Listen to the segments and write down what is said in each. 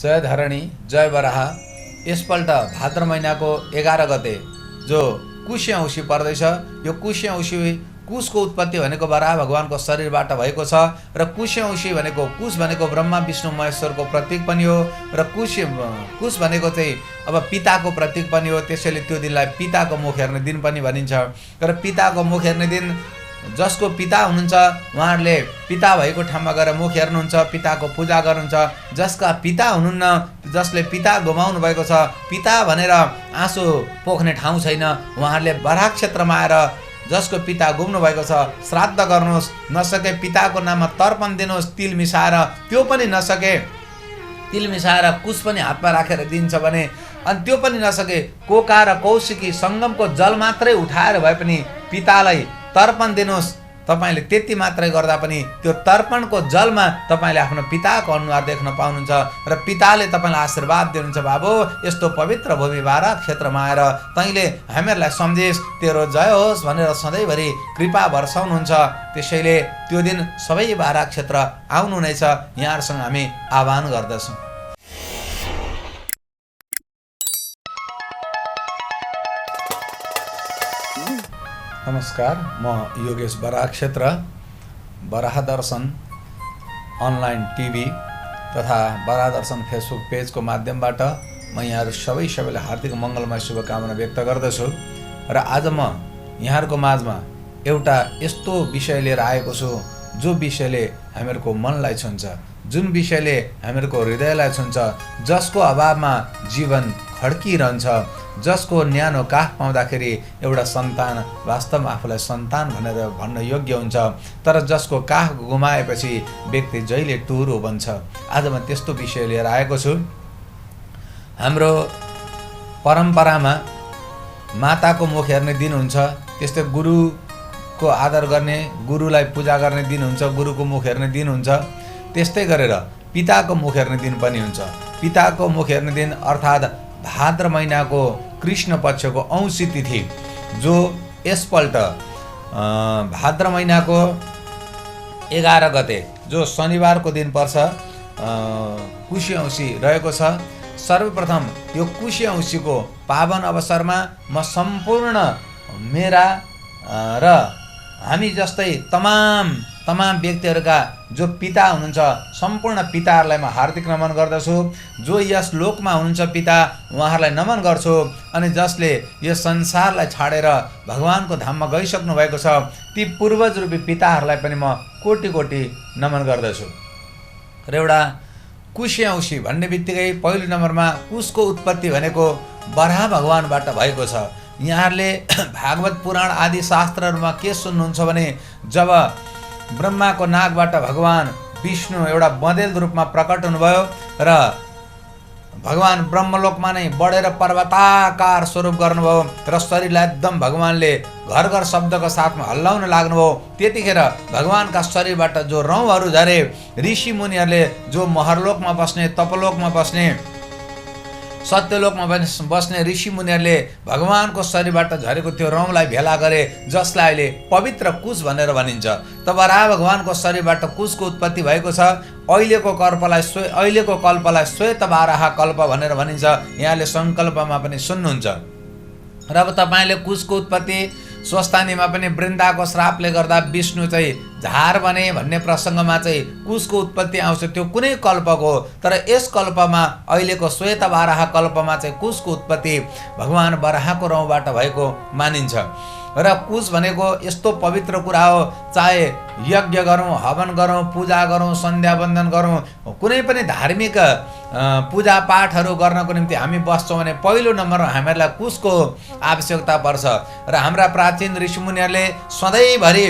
जय धरणी जय बराहा। यसपल्ट भाद्र महिनाको 11 गते जो कुशे औँसी पर्दैछ, यो कुशे औँसी कुशको उत्पत्ति भनेको बराह भगवानको शरीरबाट भएको छ र कुशे औँसी भनेको कुश भनेको ब्रह्मा विष्णु महेश्वरको प्रतीक पनि हो र कुश भनेको चाहिँ अब पिताको प्रतीक पनि हो। त्यसैले त्यो दिनलाई पिताको मुख हेर्ने दिन पनि भनिन्छ। र पिताको मुख हेर्ने दिन जसको पिता हुनुहुन्छ उहाँहरूले पिता भएको ठाउँमा गएर मुख हेर्नुहुन्छ, पिताको पूजा गर्नुहुन्छ। जसका पिता हुनुहुन्न, जसले पिता गुमाउनु भएको छ, पिता भनेर आँसु पोख्ने ठाउँ छैन, उहाँहरूले बराह क्षेत्रमा आएर जसको पिता गुम्नु भएको छ श्राद्ध गर्नुहोस्। नसके पिताको नाममा तर्पण दिनुहोस् तिल मिसाएर, त्यो पनि नसके तिल मिसाएर कुश पनि हातमा राखेर दिन्छ भने, अनि त्यो पनि नसके कोका र कौशिकी सङ्गमको जल मात्रै उठाएर भए पनि पितालाई तर्पण दिनुहोस्। तपाईले त्यति मात्रै गर्दा पनि त्यो तर्पणको जलमा तपाईले आफ्नो पिताको अनुहार देख्न पाउनुहुन्छ र पिताले तपाईलाई आशीर्वाद दिनुहुन्छ, बाबु यस्तो पवित्र भूमि बाराह क्षेत्रमा आएर तैँले हामीहरूलाई सम्झेस, तेरो जय होस् भनेर सधैँभरि कृपा वर्षाउनुहुन्छ। त्यसैले त्यो दिन सबै बाराह क्षेत्र आउनु नै छ, यहाँहरूसँग हामी आह्वान गर्दछौँ। नमस्कार, म योगेश बराह क्षेत्र बराह दर्शन अनलाइन टिभी तथा बराह दर्शन फेसबुक पेजको माध्यमबाट म यहाँहरू सबैलाई हार्दिक मङ्गलमय शुभकामना व्यक्त गर्दछु। र आज म यहाँहरूको माझमा एउटा यस्तो विषय लिएर आएको छु जो विषयले हामीहरूको मनलाई छुन्छ, जुन विषयले हामीहरूको हृदयलाई छुन्छ, जसको अभावमा जीवन खड्किरहन्छ, जसको न्यानो काख पाउँदाखेरि एउटा सन्तान वास्तवमा आफूलाई सन्तान भनेर भन्न योग्य हुन्छ, तर जसको काख गुमाएपछि व्यक्ति जहिले टुरो बन्छ। आज म त्यस्तो विषय लिएर आएको छु। हाम्रो परम्परामा माताको मुख हेर्ने दिन हुन्छ, त्यस्तै गुरुको आदर गर्ने, गुरुलाई पूजा गर्ने दिन हुन्छ, गुरुको मुख हेर्ने दिन हुन्छ। त्यस्तै गरेर पिताको मुख हेर्ने दिन पनि हुन्छ। पिताको मुख हेर्ने दिन अर्थात् भाद्र महिनाको कृष्ण पक्षको औँसी तिथि, जो यसपल्ट भाद्र महिनाको 11 गते जो शनिबारको दिन पर्छ, कुशे औँसी रहेको छ। सर्वप्रथम यो कुशे औँसीको पावन अवसरमा म सम्पूर्ण मेरा र हामी जस्तै तमाम व्यक्तिहरूका जो पिता हुनुहुन्छ सम्पूर्ण पिताहरूलाई म हार्दिक नमन गर्दछु। जो यस लोकमा हुनुहुन्छ पिता, उहाँहरूलाई नमन गर्छु। अनि जसले यो संसारलाई छाडेर भगवानको धाममा गइसक्नु भएको छ, ती पूर्वज रूपी पिताहरूलाई पनि म कोटि कोटि नमन गर्दछु। र एउटा कुशे औँसी भन्ने बित्तिकै पहिलो नम्बरमा कुशको उत्पत्ति भनेको बराह भगवानबाट भएको छ। यहाँहरूले भागवत पुराण आदि शास्त्रहरूमा के सुन्नुहुन्छ भने, जब ब्रह्माको नाकबाट भगवान विष्णु एउटा बँदेल रूपमा प्रकट हुनुभयो र भगवान ब्रह्मलोकमा नै बढेर पर्वताकार स्वरूप गर्नुभयो र शरीरलाई एकदम भगवानले घर घर शब्दको साथमा हल्लाउन लाग्नुभयो, त्यतिखेर भगवानका शरीरबाट जो रौँहरू झरे, ऋषि मुनिहरूले जो महरलोकमा बस्ने, तपलोकमा बस्ने, सत्यलोकमा बस्ने ऋषि मुनिहरूले भगवानको शरीरबाट झरेको त्यो रौँलाई भेला गरे, जसलाई अहिले पवित्र कुश भनेर भनिन्छ। त बराह भगवानको शरीरबाट कुशको उत्पत्ति भएको छ। अहिलेको कल्पलाई श्वेत बाराह कल्प भनेर भनिन्छ। यहाँले सङ्कल्पमा पनि सुन्नुहुन्छ। र अब तपाईँले कुशको उत्पत्ति स्वस्थानीमा पनि वृन्दाको श्रापले गर्दा विष्णु चाहिँ झार बने भन्ने प्रसङ्गमा चाहिँ कुशको उत्पत्ति आउँछ। त्यो कुनै कल्पको, तर यस कल्पमा अहिलेको श्वेत बाराह कल्पमा चाहिँ कुशको उत्पत्ति भगवान बराहको रौँबाट भएको मानिन्छ। र कुश भनेको यस्तो पवित्र कुरा हो, चाहे यज्ञ गरौँ, हवन गरौँ, पूजा गरौँ, सन्ध्या वन्दन गरौँ, कुनै पनि धार्मिक पूजापाठहरू गर्नको निम्ति हामी बस्छौँ भने पहिलो नम्बरमा हामीहरूलाई कुशको आवश्यकता पर्छ। र हाम्रा प्राचीन ऋषिमुनिहरूले सधैँभरि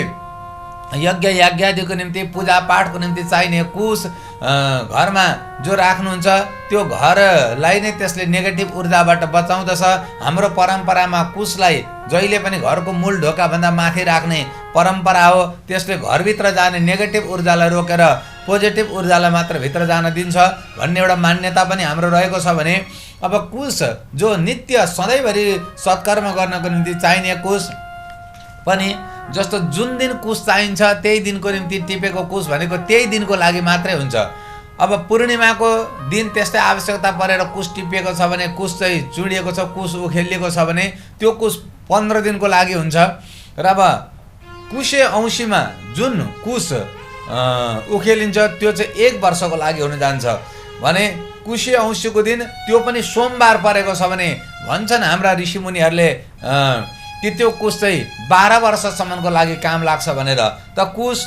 यज्ञ याज्ञादिको निम्ति, पूजापाठको निम्ति चाहिने कुश घरमा जो राख्नुहुन्छ, त्यो घरलाई नै त्यसले नेगेटिभ ऊर्जाबाट बचाउँदछ। हाम्रो परम्परामा कुशलाई जहिले पनि घरको मूल ढोकाभन्दा माथि राख्ने परम्परा हो। त्यसले घरभित्र जाने नेगेटिभ ऊर्जालाई रोकेर पोजिटिभ ऊर्जालाई मात्र भित्र जान दिन्छ भन्ने एउटा मान्यता पनि हाम्रो रहेको छ। भने अब कुश जो नित्य सधैँभरि सत्कर्म गर्नको निम्ति चाहिने कुश पनि जस्तो जुन दिन कुश चाहिन्छ त्यही दिनको निम्ति टिपेको कुश भनेको त्यही दिनको लागि मात्रै हुन्छ। अब पूर्णिमाको दिन त्यस्तै आवश्यकता परेर कुश टिपिएको छ भने, कुश चाहिँ चुडिएको छ, कुश उखेलिएको छ भने त्यो कुश 15 दिनको लागि हुन्छ। र अब कुशे औँसीमा जुन कुश उखेलिन्छ त्यो चाहिँ 1 वर्षको लागि हुन जान्छ भने कुशे औँसीको दिन त्यो पनि सोमबार परेको छ भने भन्छन् हाम्रा ऋषिमुनिहरूले कि त्यो कुश चाहिँ 12 वर्षसम्मको लागि काम लाग्छ भनेर। त कुश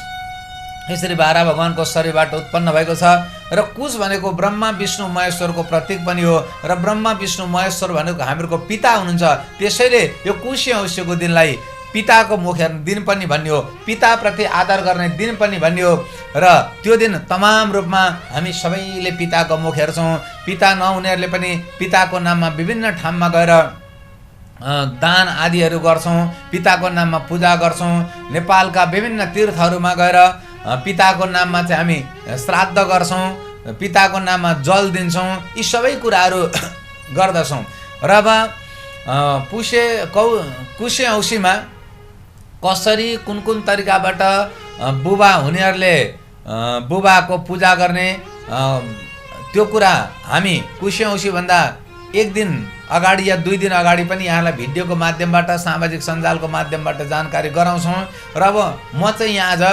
यसरी 12 भगवानको शरीरबाट उत्पन्न भएको छ र कुश भनेको ब्रह्मा विष्णु महेश्वरको प्रतीक पनि हो र ब्रह्मा विष्णु महेश्वर भनेको हामीहरूको पिता हुनुहुन्छ। त्यसैले यो कुशे औँसीको दिनलाई पिताको मुख हेर्ने दिन पनि भन्ने हो, पिताप्रति आदर गर्ने दिन पनि भन्ने हो। र त्यो दिन तमाम रूपमा हामी सबैले पिताको मुख हेर्छौँ। पिता नहुनेहरूले पनि पिताको नाममा विभिन्न ठाउँमा गएर दान आदिहरू गर्छौँ, पिताको नाममा पूजा गर्छौँ। नेपालका विभिन्न तीर्थहरूमा गएर पिताको नाममा चाहिँ हामी श्राद्ध गर्छौँ, पिताको नाममा जल दिन्छौँ, यी सबै कुराहरू गर्दछौँ। र अब कुशे औँसीमा कसरी कुन कुन तरिकाबाट बुबा हुनेहरूले बुबाको पूजा गर्ने त्यो कुरा हामी कुशे औँसीभन्दा 1 दिन अगाडि या 2 दिन अगाडि पनि यहाँलाई भिडियोको माध्यमबाट, सामाजिक सञ्जालको माध्यमबाट जानकारी गराउँछौँ। र अब म चाहिँ यहाँ आज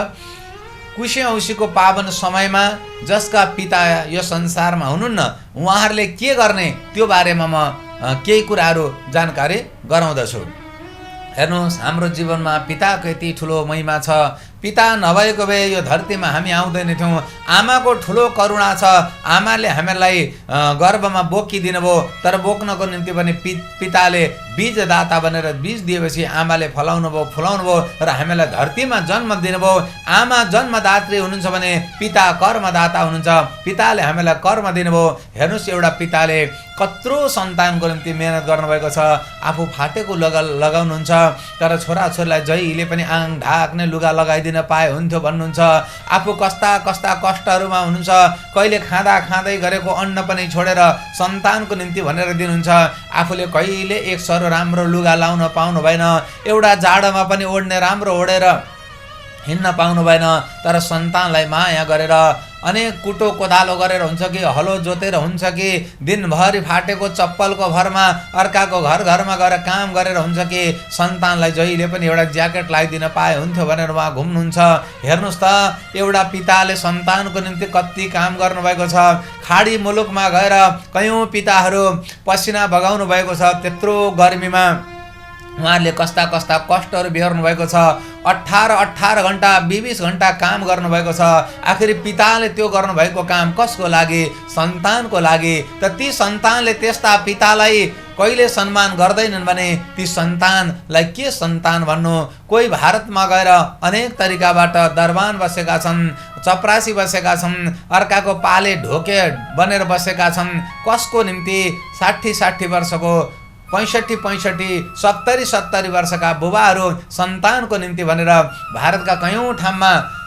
कुशे औँसीको पावन समयमा जसका पिता यो संसारमा हुनुहुन्न उहाँहरूले के गर्ने त्यो बारेमा म केही कुराहरू जानकारी गराउँदछु। हेर्नुहोस्, हाम्रो जीवनमा पिताको यति ठुलो महिमा छ। पिता नभएको भए यो धरतीमा हामी आउँदैन थियौँ। आमाको ठुलो करुणा छ। आमाले हामीलाई गर्भमा बोकिदिनु भयो, तर बोक्नको निम्ति पनि पिताले बीजदाता भनेर बीज दिएपछि आमाले फलाउनु भयो, फुलाउनु भयो र हामीलाई धरतीमा जन्म दिनुभयो। आमा जन्मदात्री हुनुहुन्छ भने पिता कर्मदाता हुनुहुन्छ। पिताले हामीलाई कर्म दिनुभयो। हेर्नुहोस्, एउटा पिताले कत्रो सन्तानको निम्ति मेहनत गर्नुभएको छ। आफू फाटेको लगाउनुहुन्छ, तर छोराछोरीलाई जहिले पनि आङ ढाक्ने लुगा लगाइदिनु पाए हुन्थ्यो भन्नुहुन्छ। आफू कस्ता कस्ता कष्टहरूमा हुनुहुन्छ, कहिले खाँदै गरेको अन्न पनि छोडेर सन्तानको निम्ति भनेर दिनुहुन्छ। आफूले कहिले एक सरो राम्रो लुगा लाउन पाउनु भएन, एउटा जाडोमा पनि ओढ्ने राम्रो ओढेर हिँड्न पाउनु भएन, तर सन्तानलाई माया गरेर अनेक कुटो कोदालो गरेर हुन्छ कि हलो जोतेर हुन्छ कि दिनभरि फाटेको चप्पलको भरमा अर्काको घरमा गएर काम गरेर हुन्छ कि सन्तानलाई जहिले पनि एउटा ज्याकेट लगाइदिन पाए हुन्थ्यो भनेर उहाँ घुम्नुहुन्छ। हेर्नुहोस् त, एउटा पिताले सन्तानको निम्ति कति काम गर्नुभएको छ। खाडी मुलुकमा गएर कयौँ पिताहरू पसिना बगाउनु भएको छ। त्यत्रो गर्मीमा उहाँहरूले कस्ता कस्ता कष्टहरू बेहोर्नु भएको छ। 18 घन्टा 20 घन्टा काम गर्नुभएको छ। आखिर पिताले त्यो गर्नुभएको काम कसको लागि? सन्तानको लागि। त ती सन्तानले त्यस्ता पितालाई कहिले सम्मान गर्दैनन् भने ती सन्तानलाई के सन्तान भन्नु? कोही भारतमा गएर अनेक तरिकाबाट दरबान बसेका छन्, चपरासी बसेका छन्, अर्काको पाले ढोके बनेर बसेका छन्। कसको निम्ति? 60 वर्षको 65 70 वर्षका बुबाहरू सन्तानको निम्ति भनेर भारतका कयौँ ठाउँमा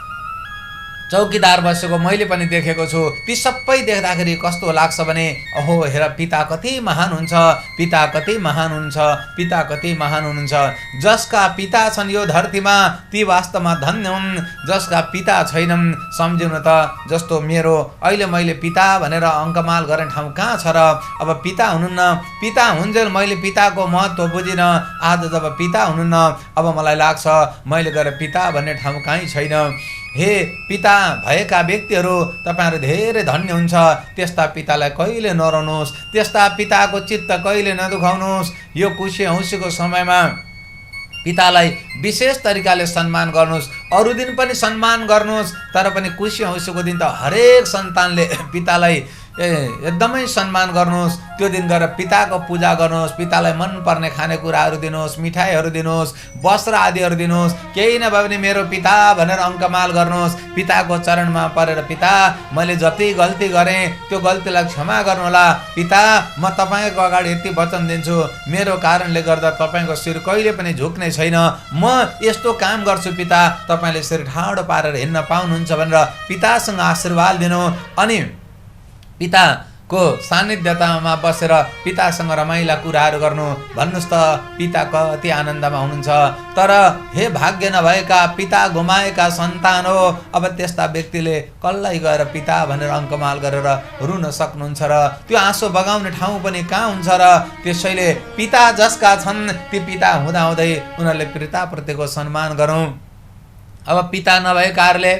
चौकीदार बसेको मैले पनि देखेको छु। ती सबै देख्दाखेरि कस्तो लाग्छ भने अहो हेर, पिता कति महान हुन्छ, पिता कति महान हुन्छ, पिता कति महान हुनुहुन्छ। जसका पिता छन् यो धरतीमा ती वास्तवमा धन्य हुन्। जसका पिता छैनन् सम्झिनु त, जस्तो मेरो अहिले मैले पिता भनेर अङ्कमाल गर्ने ठाउँ कहाँ छ र? अब पिता हुनुहुन्न, पिता हुन्जेल मैले पिताको महत्त्व बुझिनँ। आज जब पिता हुनुहुन्न अब मलाई लाग्छ मैले गएर पिता भन्ने ठाउँ कहीँ छैन। हे पिता भएका व्यक्तिहरू, तपाईहरू धेरै धन्य हुन्छ। त्यस्ता पितालाई कहिले नरौनुहोस्, त्यस्ता पिताको चित्त कहिले नदुखाउनुहोस्। यो कुशे औँसीको समयमा पितालाई विशेष तरिकाले सम्मान गर्नुहोस्। अरू दिन पनि सम्मान गर्नुहोस्, तर पनि कुशे औँसीको दिन त हरेक सन्तानले पितालाई एकदमै सम्मान गर्नुहोस्। त्यो दिन गएर पिताको पूजा गर्नुहोस्, पितालाई मनपर्ने खानेकुराहरू दिनुहोस्, मिठाईहरू दिनुहोस्, वस्त्र आदिहरू दिनुहोस्। केही नभए पनि मेरो पिता भनेर अङ्कमाल गर्नुहोस्। पिताको चरणमा परेर पिता मैले जति गल्ती गरेँ त्यो गल्तीलाई क्षमा गर्नुहोला। पिता म तपाईँको अगाडि यति वचन दिन्छु, मेरो कारणले गर्दा तपाईँको शिर कहिले पनि झुक्ने छैन। म यस्तो काम गर्छु पिता, तपाईँले शिर ठाडो पारेर हिँड्न पाउनुहुन्छ भनेर पितासँग आशीर्वाद दिनु। अनि पिता को सान्निध्यतामा बसेर पितासँग रमाइला कुराहरू गर्नु। भन्नुहोस् त पिता कति आनन्दमा हुनुहुन्छ। तर हे भाग्य नभएका पिता गुमाएका सन्तान हो, अब त्यस्ता व्यक्तिले कसलाई गएर पिता भनेर अङ्कमाल गरेर रुन सक्नुहुन्छ र त्यो आँसु बगाउने ठाउँ पनि कहाँ हुन्छ र। त्यसैले पिता जसका छन् ती पिता हुँदाहुँदै उनीहरूले पिताप्रतिको सम्मान गरौँ। अब पिता नभएकाहरूले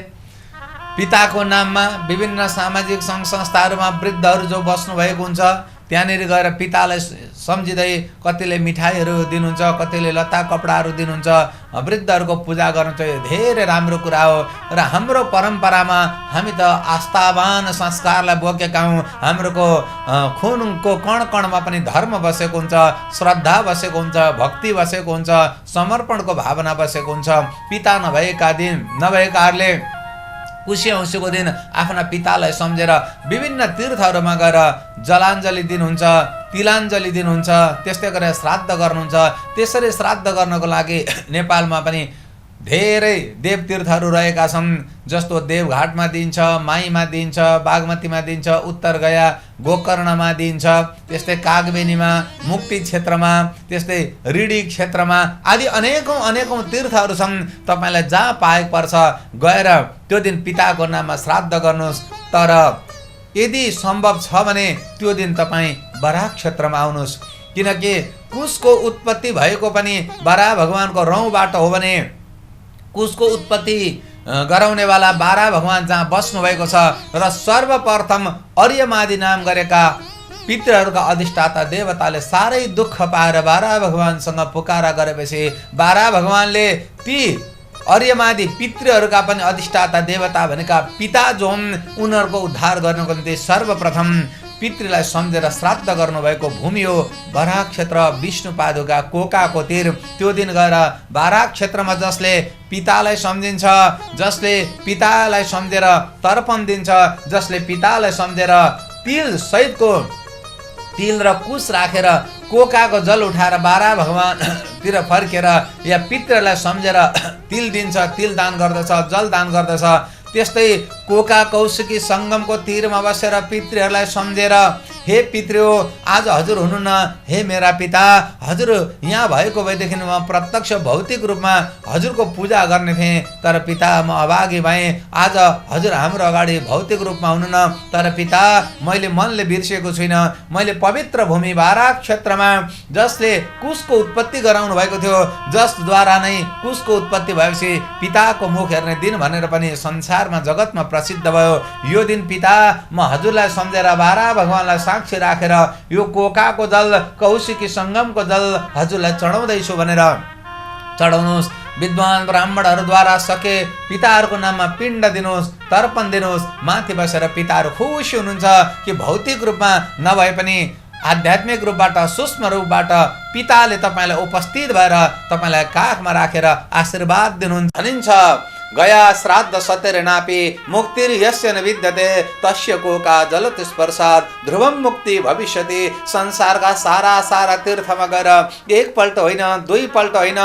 पिताको नाममा विभिन्न सामाजिक सङ्घ संस्थाहरूमा वृद्धहरू जो बस्नुभएको हुन्छ त्यहाँनिर गएर पितालाई सम्झिँदै कतिले मिठाईहरू दिनुहुन्छ, कतिले लत्ता कपडाहरू दिनुहुन्छ। वृद्धहरूको पूजा गर्नु चाहिँ धेरै राम्रो कुरा हो र हाम्रो परम्परामा हामी त आस्थावान संस्कारलाई बोकेका हौँ। हाम्रोको खुनको कण कणमा पनि धर्म बसेको हुन्छ, श्रद्धा बसेको हुन्छ, भक्ति बसेको हुन्छ, समर्पणको भावना बसेको हुन्छ। पिता नभएकाहरूले कुशी औँसीको दिन आफ्ना पितालाई सम्झेर विभिन्न तीर्थहरूमा गएर जलाञ्जली दिनुहुन्छ, तिलाञ्जली दिनुहुन्छ, त्यस्तै गरेर श्राद्ध गर्नुहुन्छ। त्यसरी श्राद्ध गर्नको लागि नेपालमा पनि धेरै देवतीर्थहरू रहेका छन्। जस्तो देवघाटमा दिन्छ, माईमा दिन्छ, बागमतीमा दिन्छ, उत्तर गया गोकर्णमा दिन्छ, त्यस्तै कागबेनीमा, मुक्ति क्षेत्रमा, त्यस्तै रिडी क्षेत्रमा आदि अनेकौँ तीर्थहरू छन्। तपाईँलाई जहाँ पाएको पर्छ गएर त्यो दिन पिताको नाममा श्राद्ध गर्नुहोस्। तर यदि सम्भव छ भने त्यो दिन तपाईँ बराह क्षेत्रमा आउनुहोस्, किनकि कुशको उत्पत्ति भएको पनि बराह भगवानको रौँबाट हो भने कुशको उत्पत्ति गराउनेवाला बारा भगवान जहाँ बस्नुभएको छ र सर्वप्रथम अर्यमादि नाम गरेका पितृहरूका अधिष्ठाता देवताले साह्रै दुःख पाएर बारा भगवानसँग पुकारा गरेपछि बारा भगवानले ती अर्यमादि पितृहरूका पनि अधिष्ठाता देवता भनेका पिता जो हुन् उनीहरूको उद्धार गर्नको निम्ति सर्वप्रथम पितृलाई सम्झेर श्राद्ध गर्नुभएको भूमि हो बराह क्षेत्र। विष्णु पादुका कोकाको तीर। त्यो दिन गएर बराह क्षेत्रमा जसले पितालाई सम्झिन्छ, जसले पितालाई सम्झेर तर्पण दिन्छ, जसले पितालाई सम्झेर तिल सहितको तिल र कुश राखेर कोकाको जल उठाएर बारा भगवानतिर फर्केर या पितृलाई सम्झेर तिल दिन्छ, तिल दान गर्दछ, जल दान गर्दछ। त्यस्तै कोका कौशिकी सङ्गमको तीरमा बसेर पितृहरूलाई सम्झेर हे पितृ हो आज हजुर हुनुहुन्न, हे मेरा पिता हजुर यहाँ भएको भएदेखि म प्रत्यक्ष भौतिक रूपमा हजुरको पूजा गर्ने थिएँ, तर पिता म अभागी भएँ। आज हजुर हाम्रो अगाडि भौतिक रूपमा हुनुहुन्न, तर पिता मैले मनले बिर्सेको छुइनँ। मैले पवित्र भूमि बारा क्षेत्रमा जसले कुशको उत्पत्ति गराउनु भएको थियो, जसद्वारा नै कुशको उत्पत्ति भएपछि पिताको मुख हेर्ने दिन भनेर पनि संसारमा जगतमा प्रसिद्ध भयो। यो दिन पिता म हजुरलाई सम्झेर बारा भगवानलाई साक्षी राखेर यो कोकाको जल कौशिकी सङ्गमको जल हजुरलाई चढाउँदैछु भनेर चढाउनुहोस्। विद्वान ब्राह्मणहरूद्वारा सके पिताहरूको नाममा पिण्ड दिनुहोस्, तर्पण दिनुहोस्। माथि बसेर पिताहरू खुसी हुनुहुन्छ कि भौतिक रूपमा नभए पनि आध्यात्मिक रूपबाट सूक्ष्म रूपबाट पिताले तपाईँलाई उपस्थित भएर तपाईँलाई काखमा राखेर आशीर्वाद दिनुहुन्छ। भनिन्छ गया श्राद्ध सतेर नापी मुक्तिर यस्य न विद्यते तस्य कोका जलत स्पर्शात् ध्रुवम मुक्ति भविष्यति। संसारका सारा तीर्थमा गएर एकपल्ट होइन, दुईपल्ट होइन,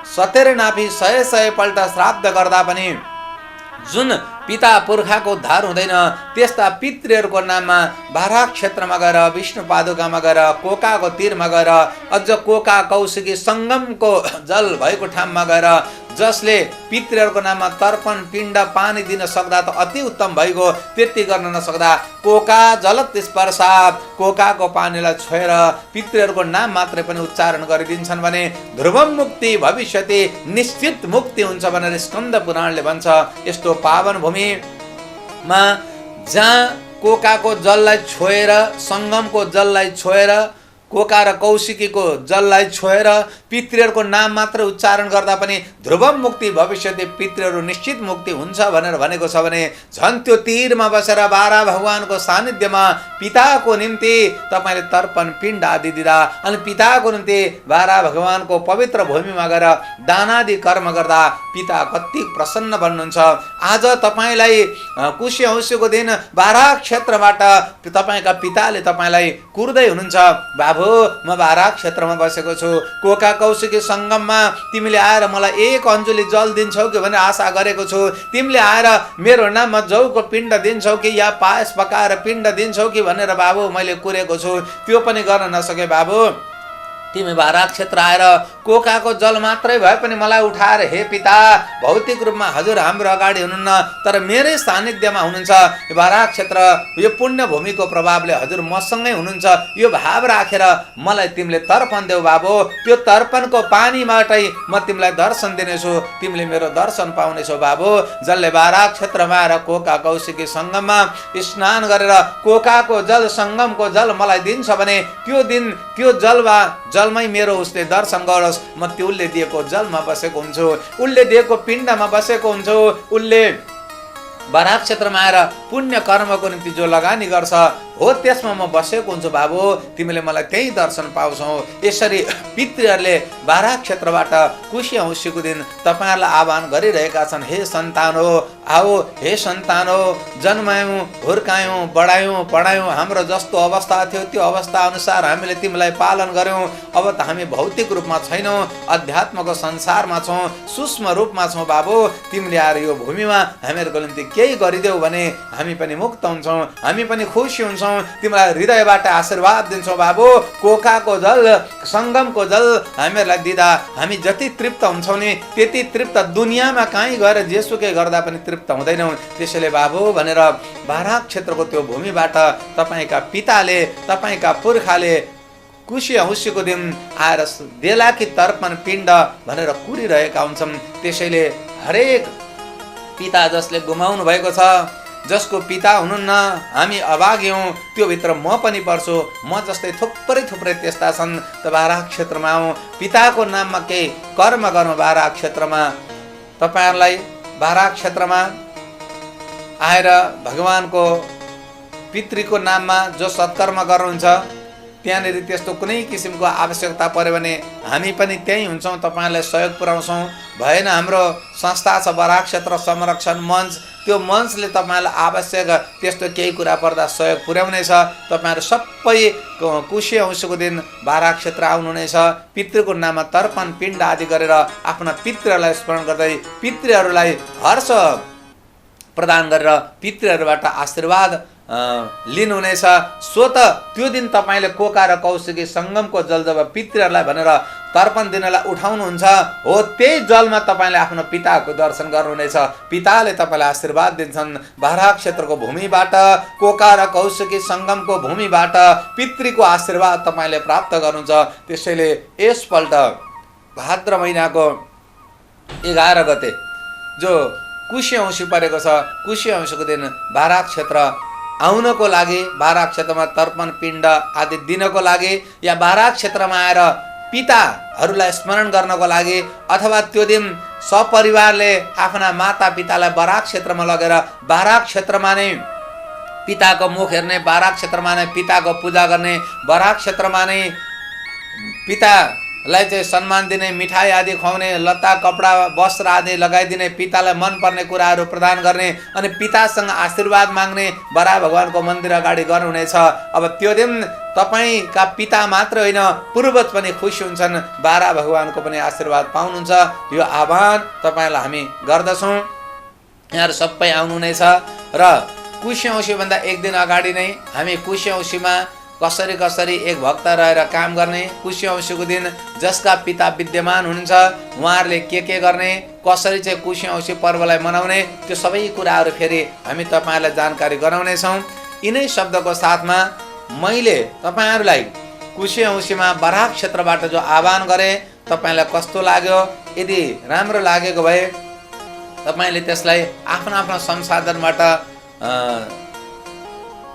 17 नापी 100 पल्ट श्राद्ध गर्दा पनि जुन पिता पुर्खाको उद्धार हुँदैन त्यस्ता पितृहरूको नाममा बारा क्षेत्रमा गएर विष्णु पादुकामा गएर कोकाको तीरमा गएर अझ कोका कौशिकी सङ्गमको जल भएको ठाउँमा गएर जसले पितृहरूको नाममा तर्पण पिण्ड पानी दिन सक्दा त अति उत्तम भइगयो। त्यति गर्न नसक्दा कोका जलत स्पर्शात् कोकाको पानीलाई छोएर पितृहरूको नाम मात्रै पनि उच्चारण गरिदिन्छन् भने ध्रुवम मुक्ति भविष्यति निश्चित मुक्ति हुन्छ भनेर स्कन्द पुराणले भन्छ। यस्तो पावन भूमिमा जहाँ कोकाको जललाई छोएर सङ्गमको जललाई छोएर कोका र कौशिकीको जललाई छोएर पितृहरूको नाम मात्र उच्चारण गर्दा पनि ध्रुवम मुक्ति भविष्यति पितृहरू निश्चित मुक्ति हुन्छ भनेर भनेको छ भने झन् त्यो तीरमा बसेर बारा भगवानको सानिध्यमा पिताको निम्ति तपाईँले तर्पण पिण्ड आदि दिँदा अनि पिताको निम्ति बारा भगवानको पवित्र भूमिमा गएर दानादि कर्म गर्दा पिता कति प्रसन्न बन्नुहुन्छ। आज तपाईँलाई कुशी औँसीको दिन बारा क्षेत्रबाट तपाईँका पिताले तपाईँलाई कुर्दै हुनुहुन्छ, बाबु म बारा क्षेत्रमा बसेको छु, कोका कौशिकी सङ्गममा तिमीले आएर मलाई एक अन्जुली जल दिन्छौ कि भनेर आशा गरेको छु। तिमीले आएर मेरो नाममा जौको पिण्ड दिन्छौ कि या पायस पकाएर पिण्ड दिन्छौ कि भनेर बाबु मैले कुरेको छु। त्यो पनि गर्न नसके बाबु। तिमी बाराक क्षेत्र आएर कोकाको जल मात्रै भए पनि मलाई उठाएर हे पिता भौतिक रूपमा हजुर हाम्रो अगाडि हुनुहुन्न तर मेरै सानिध्यमा हुनुहुन्छ। बाराक क्षेत्र यो पुण्य भूमिको प्रभावले हजुर मसँगै हुनुहुन्छ यो भाव राखेर मलाई तिमीले तर्पण देऊ बाबु। त्यो तर्पणको पानीबाटै म तिमीलाई दर्शन दिनेछु, तिमीले मेरो दर्शन पाउनेछौ बाबु। जसले बाराक क्षेत्रमा आएर कोका कौशिकी सङ्गममा स्नान गरेर कोकाको जल सङ्गमको जल मलाई दिन्छ भने त्यो दिन त्यो जलमै मेरो उसले दर्शन गरोस्। म त्यो उसले दिएको जलमा बसेको हुन्छु, उसले दिएको पिण्डमा बसेको हुन्छु। उसले बाराक क्षेत्रमा आएर पुण्य कर्मको निम्ति जो लगानी गर्छ हो त्यसमा म बसेको हुन्छु बाबु। तिमीले मलाई त्यही दर्शन पाउँछौ। यसरी पितृहरूले बाराक क्षेत्रबाट कुशी औँसीको दिन तपाईँहरूलाई आह्वान गरिरहेका छन्। हे सन्तान हो आओ, हे सन्तान हो जन्मायौँ हुर्कायौँ बढायौँ पढायौँ, हाम्रो जस्तो अवस्था थियो त्यो अवस्था अनुसार हामीले तिमीलाई पालन गऱ्यौँ। अब त हामी भौतिक रूपमा छैनौँ, अध्यात्मको संसारमा छौँ, सूक्ष्म रूपमा छौँ बाबु। तिमीले आएर यो भूमिमा हामीहरूको निम्ति केही गरिदेऊ भने हामी पनि मुक्त हुन्छौँ, हामी पनि खुसी हुन्छौँ, तिमीलाई हृदयबाट आशीर्वाद दिन्छौँ बाबु। कोकाको जल सङ्गमको जल हामीहरूलाई दिँदा हामी जति तृप्त हुन्छौँ नि त्यति तृप्त दुनियाँमा कहीँ गएर जेसुकै गर्दा पनि तृप्त हुँदैनौँ। त्यसैले बाबु भनेर बाराक क्षेत्रको त्यो भूमिबाट तपाईँका पिताले तपाईँका पुर्खाले कुशी औँसीको दिन आएर देला कि तर्पण पिण्ड भनेर कुरिरहेका हुन्छन्। त्यसैले हरेक पिता जसले गुमाउनु भएको छ, जसको पिता हुनुहुन्न, हामी अभागी हौँ, त्यो भित्र म पनि पर्छु। म जस्तै थुप्रै त्यस्ता छन्। त बाराक क्षेत्रमा आउँ, पिताको नाममा केही कर्म गर्नु। बाराक क्षेत्रमा तपाईँहरूलाई बाराक क्षेत्रमा आएर भगवानको पितृको नाममा जो सत्कर्म गर्नुहुन्छ त्यहाँनिर त्यस्तो कुनै किसिमको आवश्यकता पर्यो भने हामी पनि त्यहीँ हुन्छौँ, तपाईँहरूलाई सहयोग पुर्याउँछौँ। भएन हाम्रो संस्था छ बाराक क्षेत्र संरक्षण मञ्च, त्यो मञ्चले तपाईँलाई आवश्यक त्यस्तो केही कुरा पर्दा सहयोग पुर्याउनेछ। तपाईँहरू सबै कुशी औँसीको दिन बाराक क्षेत्र आउनुहुनेछ। पितृको नाममा तर्पण पिण्ड आदि गरेर आफ्ना पितृहरूलाई स्मरण गर्दै पितृहरूलाई हर्ष प्रदान गरेर पितृहरूबाट आशीर्वाद लिनुहुनेछ। सो त त्यो दिन तपाईँले कोका र कौशिकी सङ्गमको जल जब पितृहरूलाई भनेर तर्पण दिनलाई उठाउनुहुन्छ हो त्यही जलमा तपाईँले आफ्नो पिताको दर्शन गर्नुहुनेछ। पिताले तपाईँलाई आशीर्वाद दिन्छन्। बाराक क्षेत्रको भूमिबाट कोका र कौशिकी सङ्गमको भूमिबाट पितृको आशीर्वाद तपाईँले प्राप्त गर्नुहुन्छ। त्यसैले यसपल्ट भाद्र महिनाको 11 गते जो कुशी औँसी परेको छ, कुशी औँसीको दिन बाराक क्षेत्र आउनको लागि, बाराक क्षेत्रमा तर्पण पिण्ड आदि दिनको लागि या बाराक क्षेत्रमा आएर पिताहरूलाई स्मरण गर्नको लागि अथवा त्यो दिन सपरिवारले आफ्ना माता पितालाई बाराक क्षेत्रमा लगेर बाराक क्षेत्रमा नै पिताको मुख हेर्ने, बाराक क्षेत्रमा नै पिताको पूजा गर्ने, बाराक क्षेत्रमा नै पितालाई चाहिँ सम्मान दिने, मिठाई आदि खुवाउने, लत्ता कपडा वस्त्र आदि लगाइदिने, पितालाई मनपर्ने कुराहरू प्रदान गर्ने अनि पितासँग आशीर्वाद माग्ने बरा भगवानको मन्दिर अगाडि गर्नुहुनेछ। अब त्यो दिन तपाईँका पिता मात्र होइन पूर्वज पनि खुसी हुन्छन्, बारा भगवानको पनि आशीर्वाद पाउनुहुन्छ। यो आह्वान तपाईँलाई हामी गर्दछौँ। यहाँहरू सबै आउनुहुनेछ र कुशी औँसीभन्दा एक दिन अगाडि नै हामी कुशी औँसीमा कसरी एक भक्त रहेर काम गर्ने, कुशी औँसीको दिन जसका पिता विद्यमान हुनुहुन्छ उहाँहरूले के गर्ने, कसरी चाहिँ कुशी औँसी पर्वलाई मनाउने, त्यो सबै कुराहरू फेरि हामी तपाईँहरूलाई जानकारी गराउनेछौँ। यिनै शब्दको साथमा मैले तपाईँहरूलाई कुशी औँसीमा बाराक क्षेत्रबाट जो आह्वान गरेँ तपाईँलाई कस्तो लाग्यो? यदि राम्रो लागेको भए तपाईँले त्यसलाई आफ्ना संसाधनबाट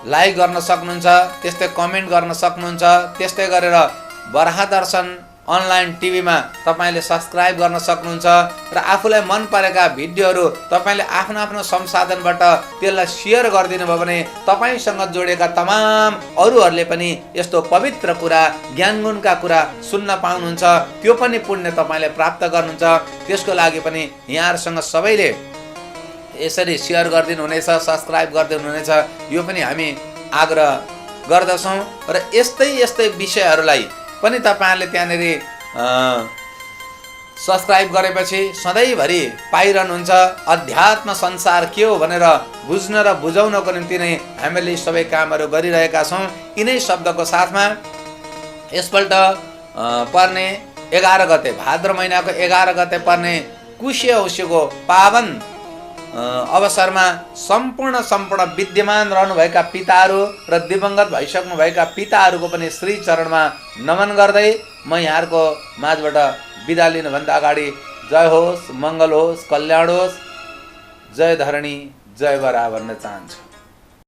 लाइक गर्न सक्नुहुन्छ, त्यस्तै कमेन्ट गर्न सक्नुहुन्छ। त्यस्तै गरेर बराह दर्शन अनलाइन टिभीमा तपाईँले सब्सक्राइब गर्न सक्नुहुन्छ र आफूलाई मन परेका भिडियोहरू तपाईँले आफ्नो संसाधनबाट त्यसलाई सेयर गरिदिनु भयो भने तपाईँसँग जोडेका तमाम अरूहरूले पनि यस्तो पवित्र कुरा, ज्ञानगुणका कुरा सुन्न पाउनुहुन्छ। त्यो पनि पुण्य तपाईँले प्राप्त गर्नुहुन्छ। त्यसको लागि पनि यहाँहरूसँग सबैले यसरी सेयर गरिदिनु हुनेछ, सब्सक्राइब गरिदिनु हुनेछ, यो पनि हामी आग्रह गर्दछौँ। र यस्तै विषयहरूलाई पनि तपाईँहरूले त्यहाँनिर सब्सक्राइब गरेपछि सधैँभरि पाइरहनुहुन्छ। अध्यात्म संसार के हो भनेर बुझ्न र बुझाउनको निम्ति नै हामीले सबै कामहरू गरिरहेका छौँ। यिनै शब्दको साथमा यसपल्ट पर्ने 11 गते भाद्र महिनाको 11 गते पर्ने कुशे औँसीको पावन अवसरमा सम्पूर्ण विद्यमान रहनुभएका पिताहरू र दिवंगत भइसक्नुभएका पिताहरूको पनि श्री चरणमा नमन गर्दै म यहाँहरूको माझबाट बिदा लिनुभन्दा अगाडि जय होस्, मङ्गल होस्, कल्याण होस्, जय धरणी, जय बरा भन्न चाहन्छु।